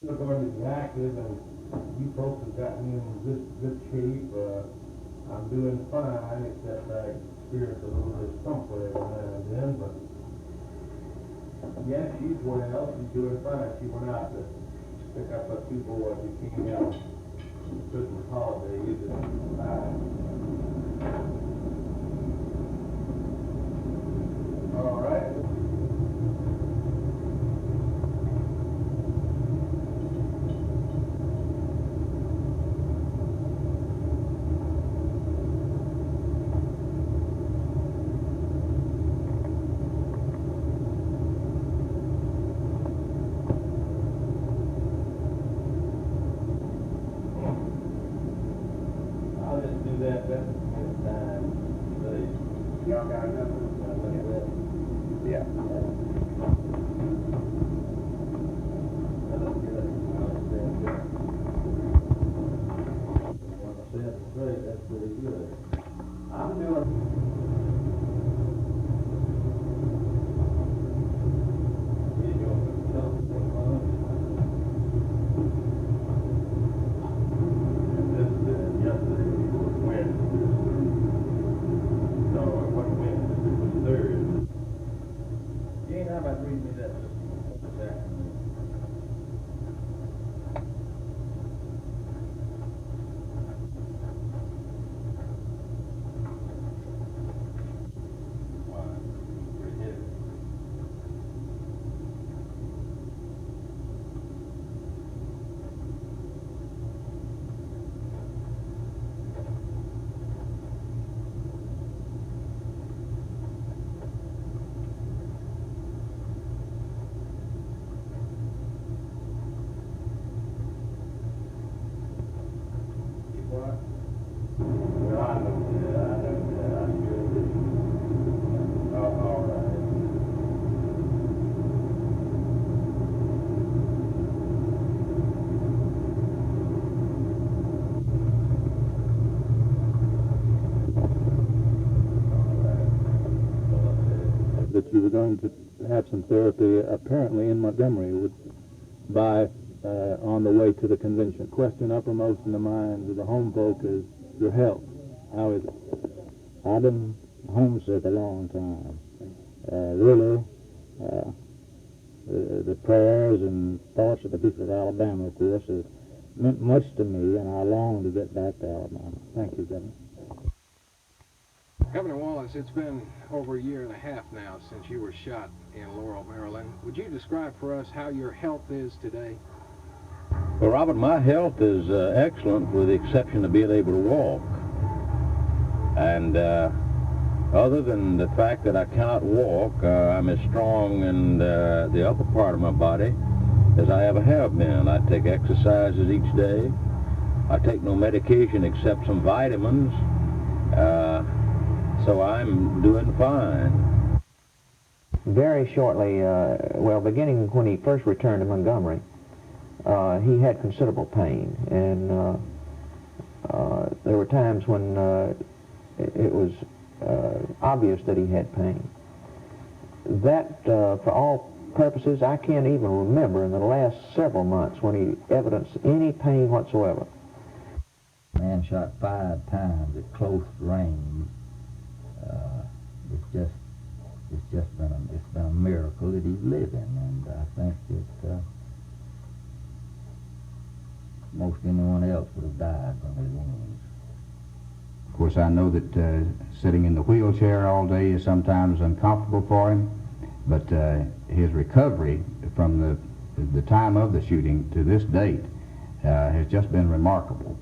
Regarding active, and you folks have gotten me in good shape. I'm doing fine, except I experience a little discomfort every now and then. But yeah, she's well. She's doing fine. She went out to pick up a few boys who came out on Christmas holidays. And all right. I'll just do that best time. Y'all got nothing? Yeah. That's pretty good. I'm doing. How about reading me that this afternoon? What? Well, I know that. I sure do. All right. That you were going to have some therapy apparently in Montgomery on the way to the convention. Question uppermost in the minds of the home folk is your health. How is it? I've been homesick a long time. Really, the prayers and thoughts of the people of Alabama, of course, have meant much to me, and I long to get back to Alabama. Thank you, Governor. Governor Wallace, it's been over a year and a half now since you were shot in Laurel, Maryland. Would you describe for us how your health is today? Well, Robert, my health is excellent with the exception of being able to walk. And other than the fact that I cannot walk, I'm as strong in the upper part of my body as I ever have been. I take exercises each day. I take no medication except some vitamins. So I'm doing fine. Very shortly, beginning when he first returned to Montgomery, he had considerable pain, and there were times when it was obvious that he had pain. That, for all purposes, I can't even remember in the last several months when he evidenced any pain whatsoever. Man shot 5 times at close range. It's been a miracle that he's living, and I think that most anyone else would have died from his wounds. Of course, I know that sitting in the wheelchair all day is sometimes uncomfortable for him, but his recovery from the time of the shooting to this date has just been remarkable.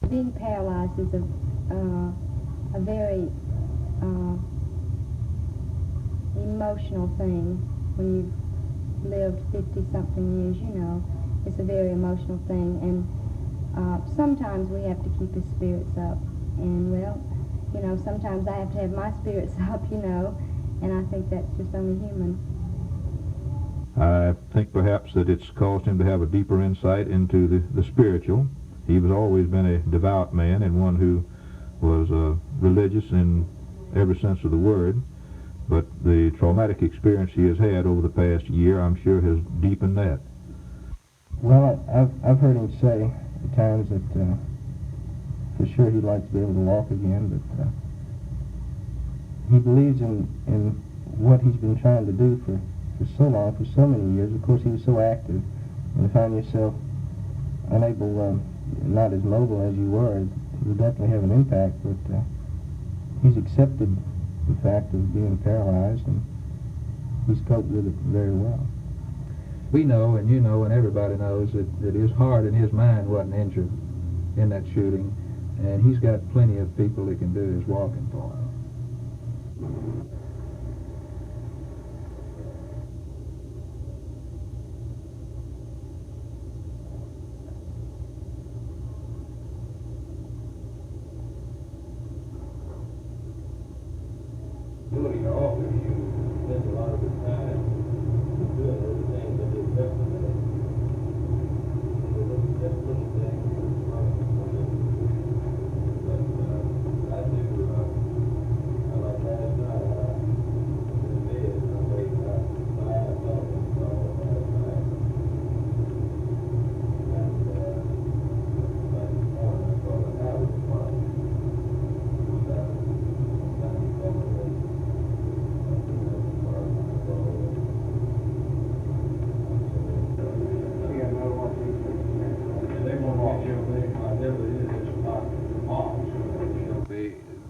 Being paralyzed is a very emotional thing. When you've lived 50-something years, you know, it's a very emotional thing, and sometimes we have to keep his spirits up, and well, you know, sometimes I have to have my spirits up, you know, and I think that's just only human. I think perhaps that it's caused him to have a deeper insight into the spiritual. He was always been a devout man and one who was religious in every sense of the word, but the traumatic experience he has had over the past year, I'm sure, has deepened that. Well, I've heard him say at times that for sure he'd like to be able to walk again, but he believes in what he's been trying to do for so long, for so many years. Of course, he was so active, and to find yourself unable, not as mobile as you were, it would definitely have an impact, but he's accepted the fact of being paralyzed, and he's coped with it very well. We know, and you know, and everybody knows that his heart and his mind wasn't injured in that shooting, and he's got plenty of people that can do his walking for him. Doing your office, you spend a lot of the time doing those things that is necessary. Just little things. But I do, I like last night, in the bed, I laid about 5 o'clock and saw last night. And like this morning, I saw the house flying.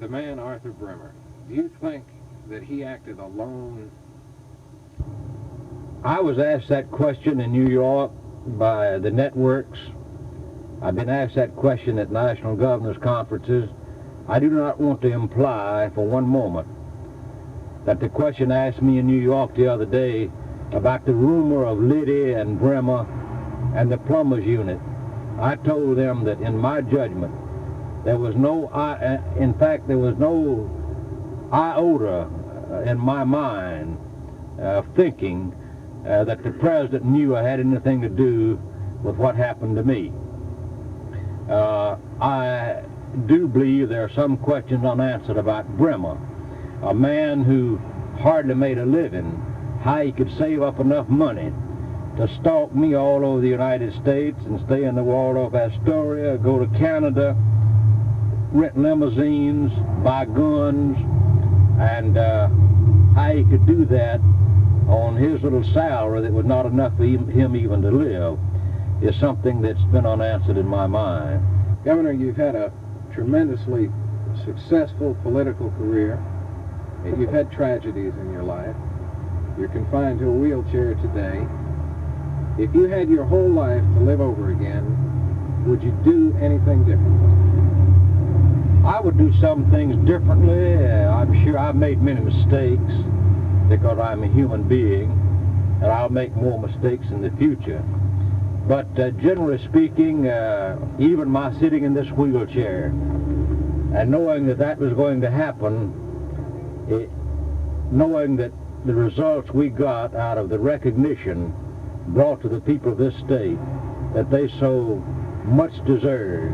The man Arthur Bremer, do you think that he acted alone? I was asked that question in New York by the networks. I've been asked that question at national governors' conferences. I do not want to imply for one moment that the question asked me in New York the other day about the rumor of Liddy and Bremer and the plumbers unit. I told them that in my judgment, there was no, in fact, there was no iota in my mind thinking that the president knew I had anything to do with what happened to me. I do believe there are some questions unanswered about Bremer, a man who hardly made a living, how he could save up enough money to stalk me all over the United States and stay in the Waldorf Astoria, go to Canada, rent limousines, buy guns, and how he could do that on his little salary that was not enough for him even to live is something that's been unanswered in my mind. Governor, you've had a tremendously successful political career. You've had tragedies in your life. You're confined to a wheelchair today. If you had your whole life to live over again, would you do anything differently? I would do some things differently. I'm sure I've made many mistakes because I'm a human being, and I'll make more mistakes in the future. But generally speaking, even my sitting in this wheelchair and knowing that that was going to happen, knowing that the results we got out of the recognition brought to the people of this state that they so much deserve,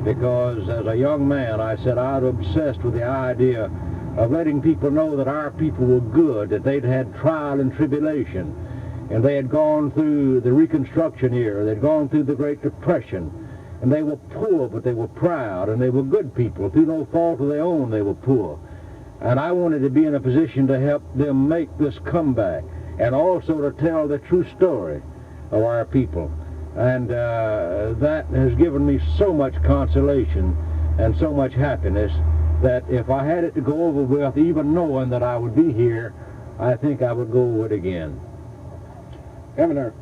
because as a young man I said I was obsessed with the idea of letting people know that our people were good, that they'd had trial and tribulation, and they had gone through the Reconstruction era, they'd gone through the Great Depression, and they were poor, but they were proud, and they were good people. Through no fault of their own, they were poor. And I wanted to be in a position to help them make this comeback, and also to tell the true story of our people. And that has given me so much consolation and so much happiness that if I had it to go over with, even knowing that I would be here, I think I would go over it again. Governor,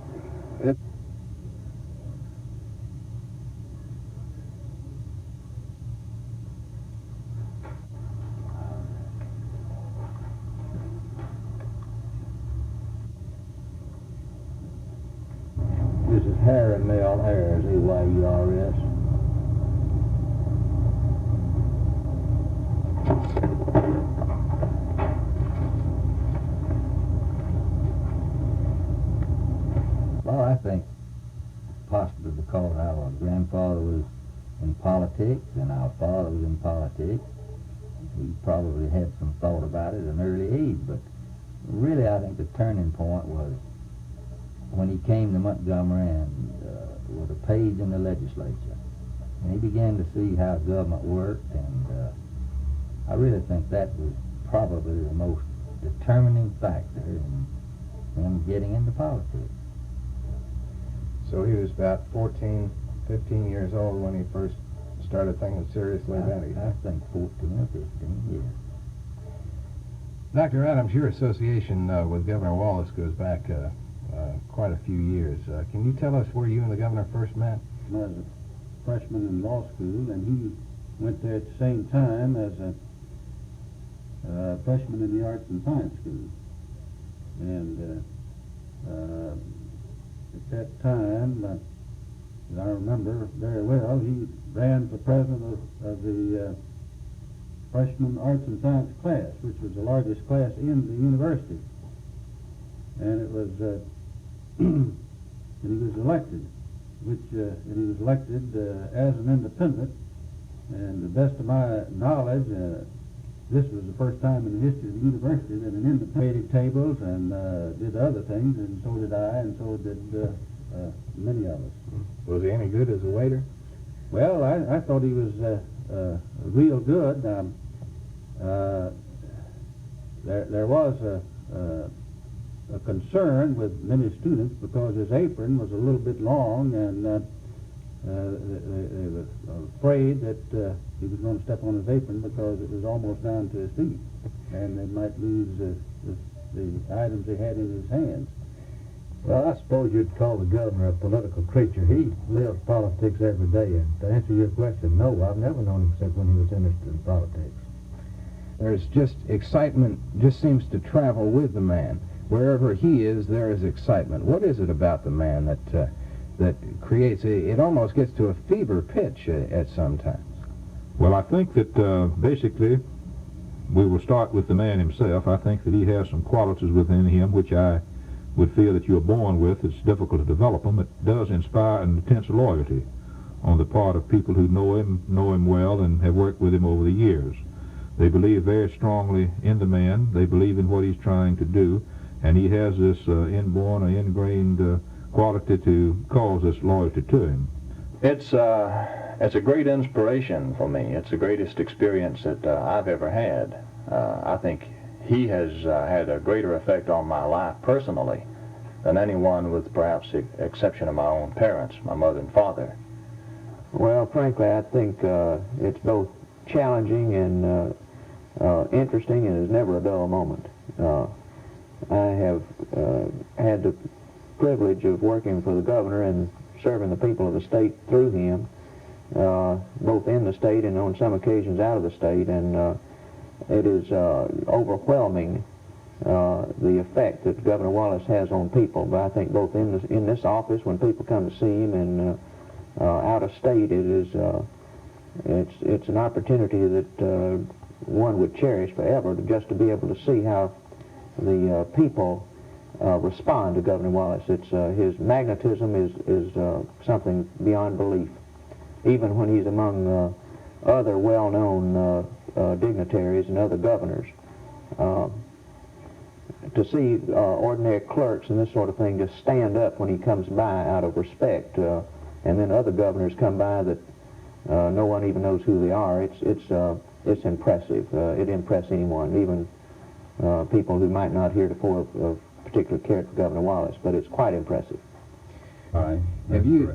This is Harry Mel Ayers, A-Y-E-R-S. Well, I think possibly because our grandfather was in politics and our father was in politics, we probably had some thought about it at an early age. But really, I think the turning point was when he came to Montgomery and was a page in the legislature. And he began to see how government worked, and I really think that was probably the most determining factor in him getting into politics. So he was about 14, 15 years old when he first started thinking seriously about it. I think 14 or 15 years. Dr. Adams, your association with Governor Wallace goes back quite a few years. Can you tell us where you and the governor first met? I was a freshman in law school, and he went there at the same time as a freshman in the Arts and Science School. And at that time, as I remember very well, he ran for president of the freshman Arts and Science class, which was the largest class in the university. And it was, and he was elected, and he was elected as an independent. And to the best of my knowledge, this was the first time in the history of the university that an independent tables and did other things, and so did I, and so did many of us. Was he any good as a waiter? Well, I thought he was real good. There was a concern with many students because his apron was a little bit long, and they were afraid that he was going to step on his apron because it was almost down to his feet, and they might lose the items they had in his hands. Well, I suppose you'd call the governor a political creature. He lives politics every day, and to answer your question, no, I've never known him except when he was interested in politics. There's just excitement, just seems to travel with the man. Wherever he is, there is excitement. What is it about the man that creates it almost gets to a fever pitch at some times? Well, I think that basically we will start with the man himself. I think that he has some qualities within him which I would feel that you are born with. It's difficult to develop them. It does inspire an intense loyalty on the part of people who know him well and have worked with him over the years. They believe very strongly in the man. They believe in what he's trying to do, and he has this inborn or ingrained quality to cause this loyalty to him. It's a great inspiration for me. It's the greatest experience that I've ever had. I think he has had a greater effect on my life personally than anyone, with perhaps the exception of my own parents, my mother and father. Well, frankly, I think it's both challenging and interesting, and is never a dull moment. I have had the privilege of working for the governor and serving the people of the state through him, both in the state and on some occasions out of the state, and it is overwhelming the effect that Governor Wallace has on people. But I think both in this office, when people come to see him, and out of state, it's an opportunity that one would cherish forever, just to be able to see how the people respond to Governor Wallace. His magnetism is something beyond belief. Even when he's among other well-known dignitaries and other governors, to see ordinary clerks and this sort of thing just stand up when he comes by out of respect, and then other governors come by that no one even knows who they are. It's impressive. It impresses anyone, even people who might not heretofore have particular care for Governor Wallace, but it's quite impressive. Have you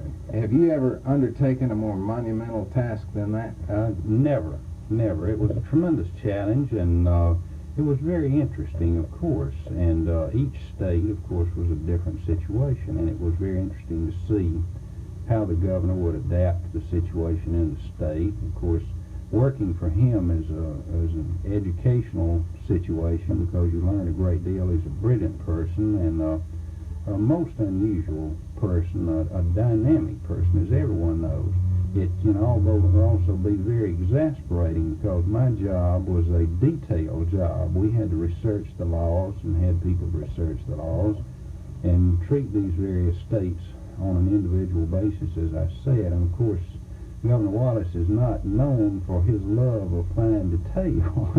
ever undertaken a more monumental task than that? Never. It was a tremendous challenge, and it was very interesting, of course. And each state, of course, was a different situation, and it was very interesting to see how the governor would adapt to the situation in the state. Of course, working for him is an educational situation because you learn a great deal. He's a brilliant person and a most unusual person, a dynamic person, as everyone knows. It can also be very exasperating because my job was a detailed job. We had to research the laws and had people research the laws and treat these various states on an individual basis, as I said. And of course, Governor Wallace is not known for his love of fine detail.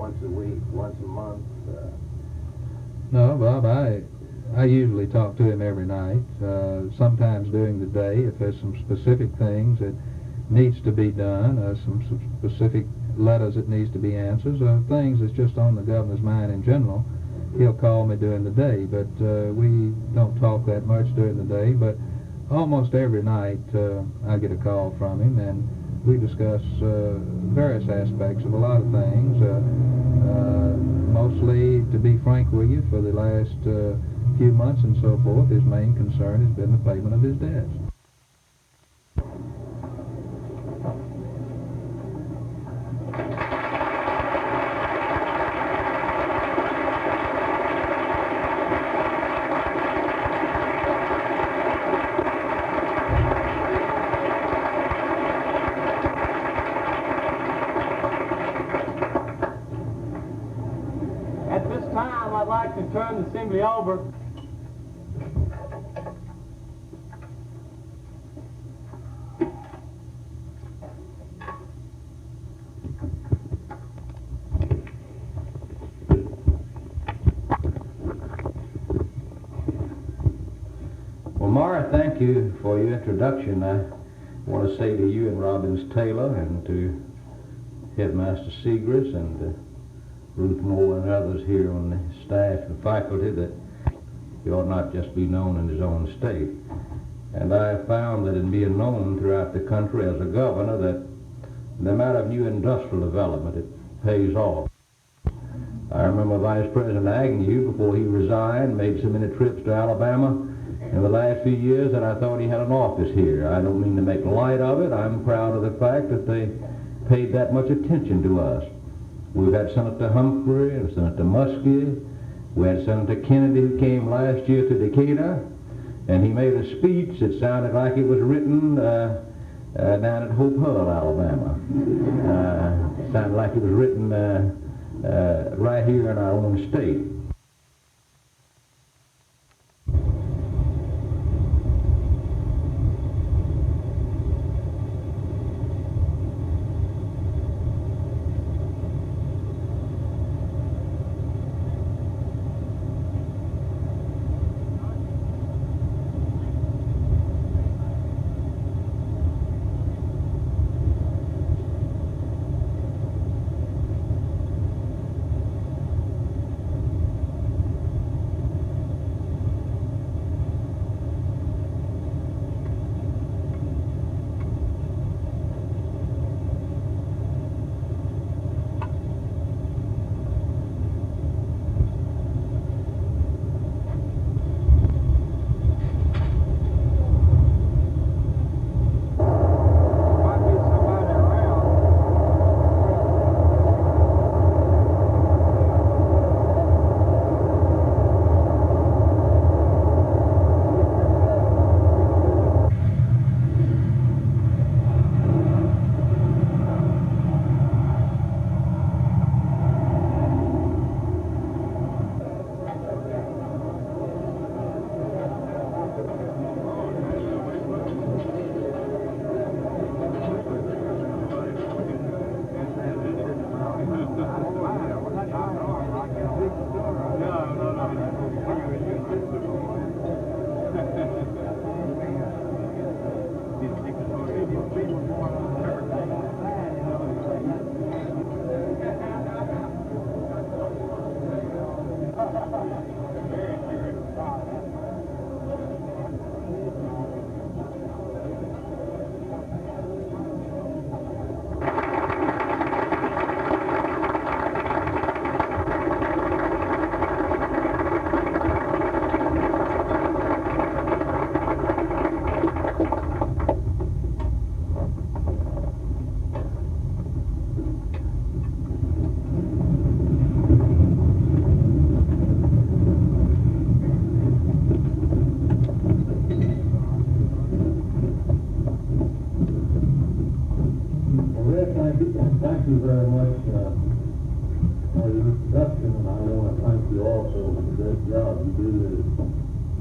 once a week, once a month? No, Bob, I usually talk to him every night, sometimes during the day if there's some specific things that needs to be done, some specific letters that needs to be answered, things that's just on the governor's mind in general. He'll call me during the day, but we don't talk that much during the day, but almost every night I get a call from him, and we discuss various aspects of a lot of things. Mostly, to be frank with you, for the last few months and so forth, his main concern has been the payment of his debts. At this time, I'd like to turn the assembly over. Well, Mara, thank you for your introduction. I want to say to you and Robbins Taylor and to Headmaster Segrist and Ruth Moore and others here on the staff and faculty that he ought not just be known in his own state. And I have found that in being known throughout the country as a governor that the amount of new industrial development, it pays off. I remember Vice President Agnew, before he resigned, made so many trips to Alabama in the last few years that I thought he had an office here. I don't mean to make light of it. I'm proud of the fact that they paid that much attention to us. We've had Senator Humphrey and Senator Muskie. We had Senator Kennedy who came last year to Decatur, and he made a speech that sounded like it was written down at Hope Hull, Alabama. It sounded like it was written right here in our own state. Thank you very much for your introduction, and I want to thank you also for the great job you do.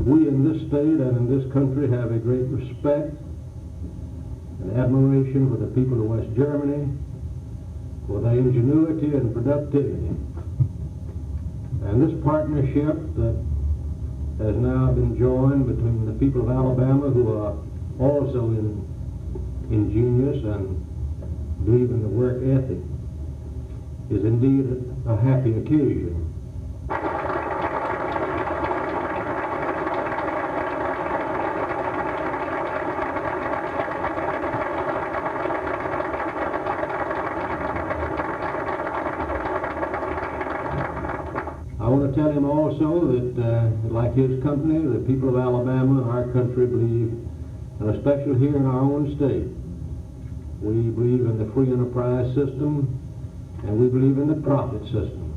We in this state and in this country have a great respect and admiration for the people of West Germany for their ingenuity and productivity. And this partnership that has now been joined between the people of Alabama, who are also ingenious and believe in the work ethic, is indeed a happy occasion. I want to tell him also that, like his company, the people of Alabama and our country believe, and especially here in our own state, we believe in the free enterprise system, and we believe in the profit system,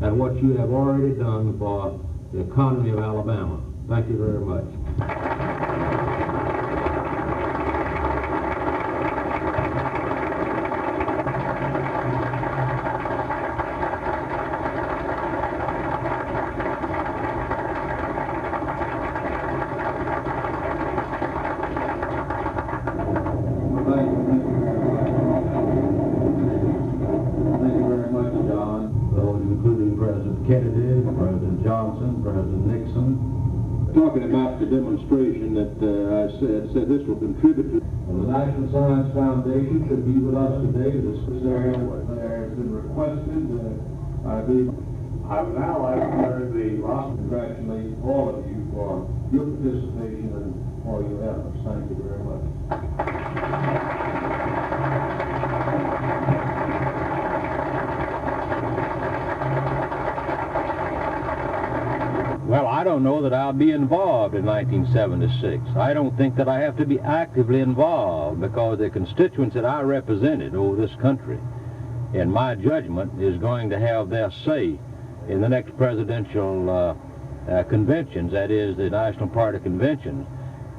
and what you have already done for the economy of Alabama. Thank you very much. Kennedy, President Johnson, President Nixon. Talking about the demonstration that I said this will contribute to. Well, the National Science Foundation should be with us today. There has been requested. I would now like to turn the roster. Congratulate all of you for your participation and for your efforts. Thank you very much. Well, I don't know that I'll be involved in 1976. I don't think that I have to be actively involved, because the constituents that I represented over this country, in my judgment, is going to have their say in the next presidential conventions, that is, the National Party conventions.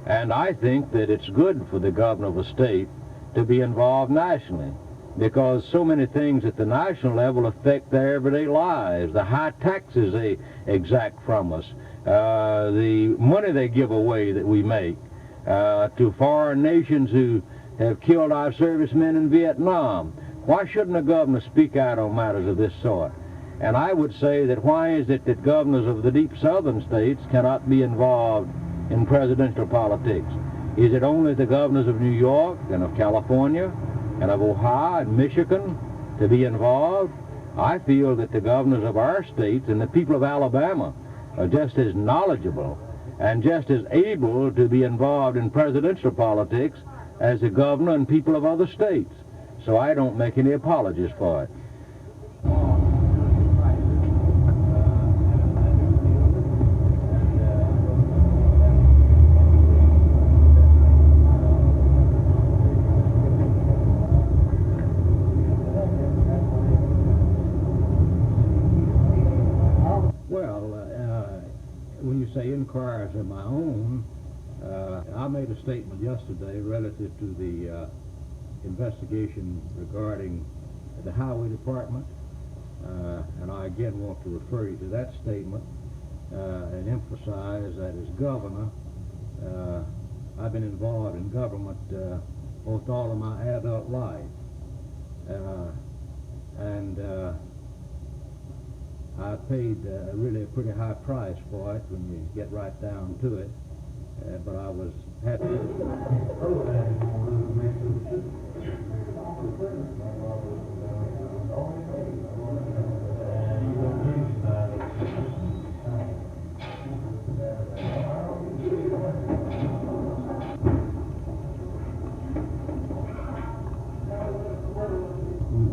And I think that it's good for the governor of a state to be involved nationally, because so many things at the national level affect their everyday lives. The high taxes they exact from us, the money they give away that we make to foreign nations who have killed our servicemen in Vietnam. Why shouldn't a governor speak out on matters of this sort? And I would say that why is it that governors of the deep southern states cannot be involved in presidential politics? Is it only the governors of New York and of California and of Ohio and Michigan to be involved? I feel that the governors of our states and the people of Alabama are just as knowledgeable and just as able to be involved in presidential politics as the governor and people of other states. So I don't make any apologies for it. When you say inquiries of my own, I made a statement yesterday relative to the investigation regarding the Highway Department, and I again want to refer you to that statement and emphasize that as governor, I've been involved in government both all of my adult life, and I paid really a pretty high price for it when you get right down to it, but I was happy.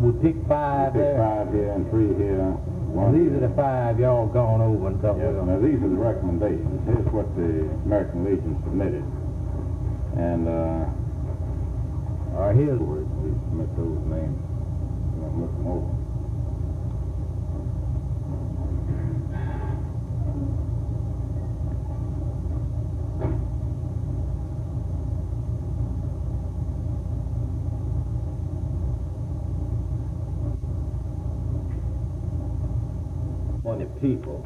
We picked 5 there. 5 here and 3 here. Well, these are the 5 y'all gone over and thought, Yes, now these are the recommendations. Here's what the American Legion submitted. And, here's we submit those names. You want to look them over. People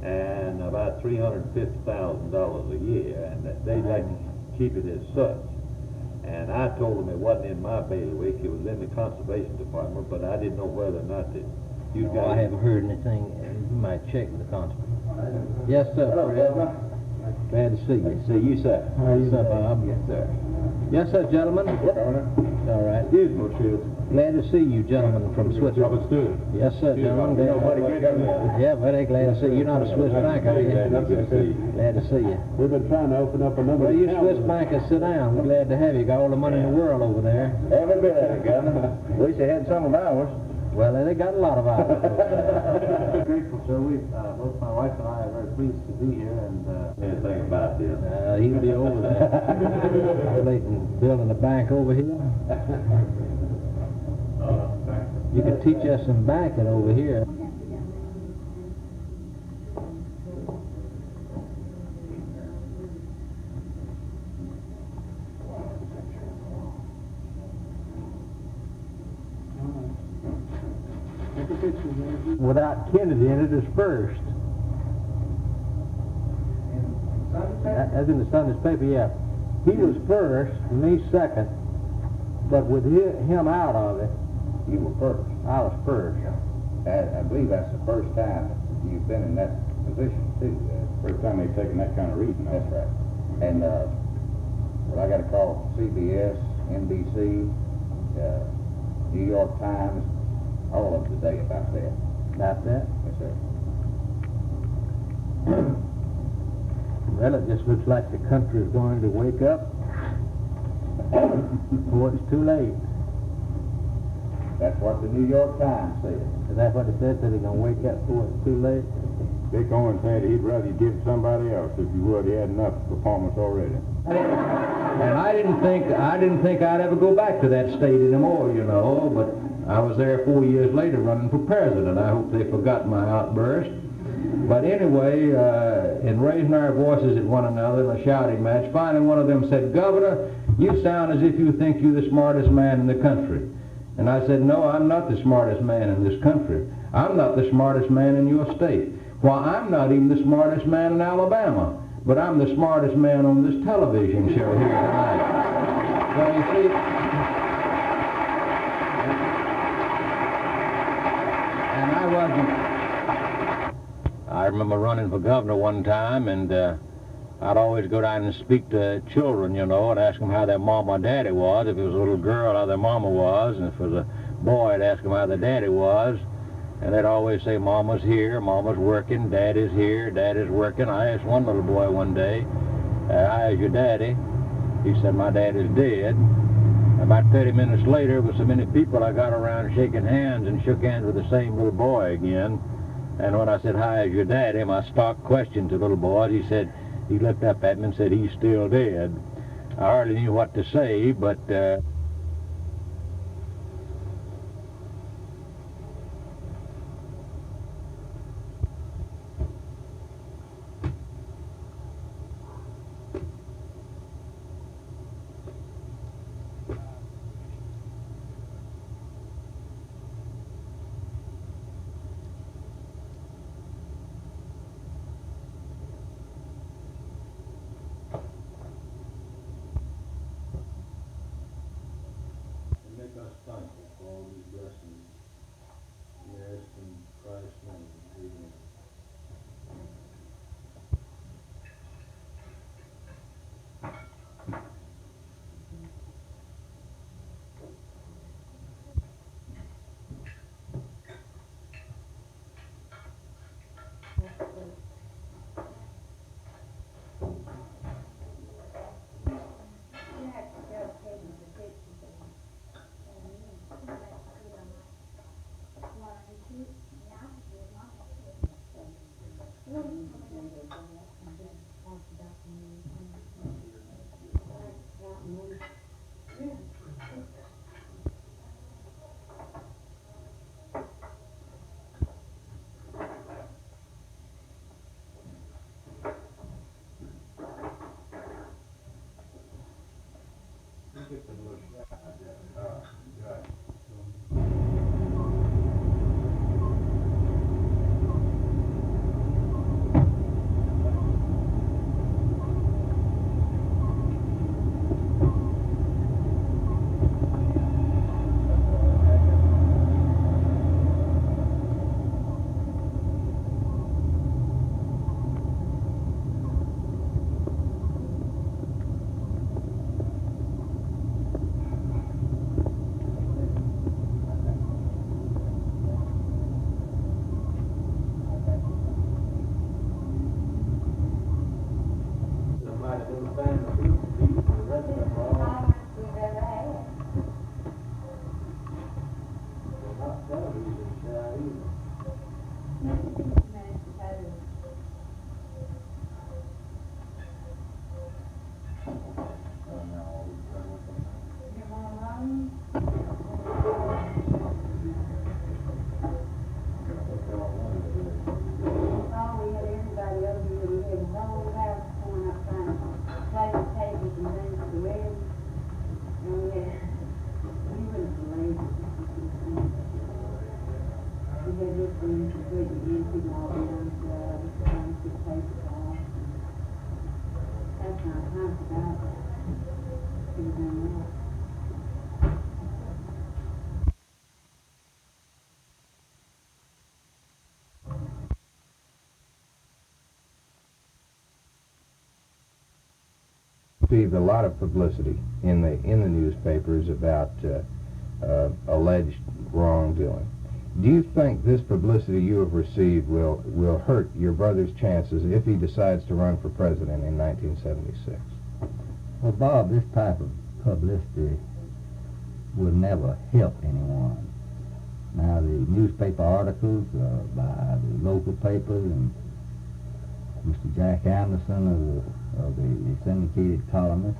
and about $350,000 a year, and they'd like to keep it as such. And I told them it wasn't in my bailiwick, it was in the conservation department, but I didn't know whether or not that you guys... I haven't heard anything. You might check with the constable. Yes, sir. Hello, Governor. Glad to see you. See you, sir. How are you, Bob? Yes, sir. Yes, sir, gentlemen. Governor. All right. Excuse me, Shields. Glad to see you, gentlemen from Switzerland. Yes, sir, gentlemen. Nobody good. Yeah, very glad to see you. You're not a Swiss bank, are you? Glad to see you. We've been trying to open up a number Well, of you accounts. Swiss bankers, sit down. We're glad to have you. Got all the money in the world over there. Every bit of it, Governor. Wish they had some of ours. Well, they got a lot of ours. Grateful, sir. Both my wife and I are very pleased to be here, and Anything about this? He'll be over there. They can building a bank over here. You could teach us some banking over here. Without Kennedy in it as first. As in the Sunday's paper, yeah. He was first, me second, but with him out of it, You were first. I was first. I believe that's the first time you've been in that position, too. First time they've taken that kind of reading. That's right. And, well, I got to call CBS, NBC, New York Times, all of them today about that. About that? Yes, sir. Well, it just looks like the country is going to wake up before it's too late. That's what the New York Times said. Is that what it said? That they're going to wake up before it's too late? Dick Owens said he'd rather you give somebody else if you would. He had enough performance already. And I didn't think I'd ever go back to that state anymore, you know, but I was there 4 years later running for president. I hope they forgot my outburst. But anyway, in raising our voices at one another in a shouting match, finally one of them said, "Governor, you sound as if you think you're the smartest man in the country." And I said, "No, I'm not the smartest man in this country. I'm not the smartest man in your state. Why, I'm not even the smartest man in Alabama, but I'm the smartest man on this television show here tonight." So you see, and I wasn't. I remember running for governor one time, and I'd always go down and speak to children, you know, and ask them how their mama or daddy was. If it was a little girl, how their mama was, and if it was a boy, I'd ask them how their daddy was. And they'd always say, "Mama's here, Mama's working, Daddy's here, Daddy's working." I asked one little boy one day, "How's your daddy?" He said, "My daddy's dead." About 30 minutes later, with so many people, I got around shaking hands and shook hands with the same little boy again. And when I said, "How's your daddy?" my stock question to little boy, he looked up at me and said, "He's still dead." I hardly knew what to say, but Make us thankful for all these blessings. We ask in Christ's name. Amen. received a lot of publicity in the newspapers about alleged wrongdoing. Do you think this publicity you have received will hurt your brother's chances if he decides to run for president in 1976? Well, Bob, this type of publicity will never help anyone. Now, the newspaper articles by the local papers and Mr. Jack Anderson of the syndicated columnist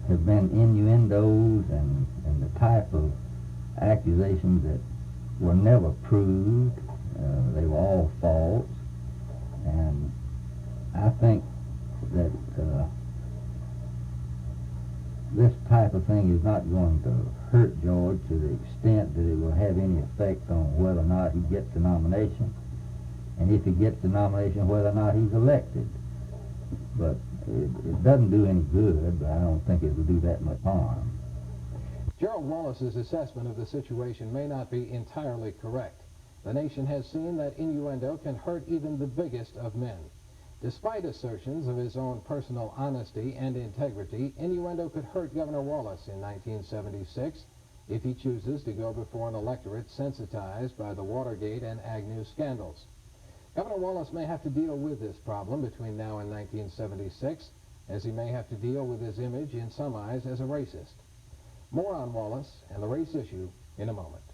have been innuendos and the type of accusations that were never proved. They were all false. And I think that this type of thing is not going to hurt George to the extent that it will have any effect on whether or not he gets the nomination, and if he gets the nomination, whether or not he's elected. But it doesn't do any good, but I don't think it will do that much harm. Gerald Wallace's assessment of the situation may not be entirely correct. The nation has seen that innuendo can hurt even the biggest of men. Despite assertions of his own personal honesty and integrity, innuendo could hurt Governor Wallace in 1976 if he chooses to go before an electorate sensitized by the Watergate and Agnew scandals. Governor Wallace may have to deal with this problem between now and 1976, as he may have to deal with his image in some eyes as a racist. More on Wallace and the race issue in a moment.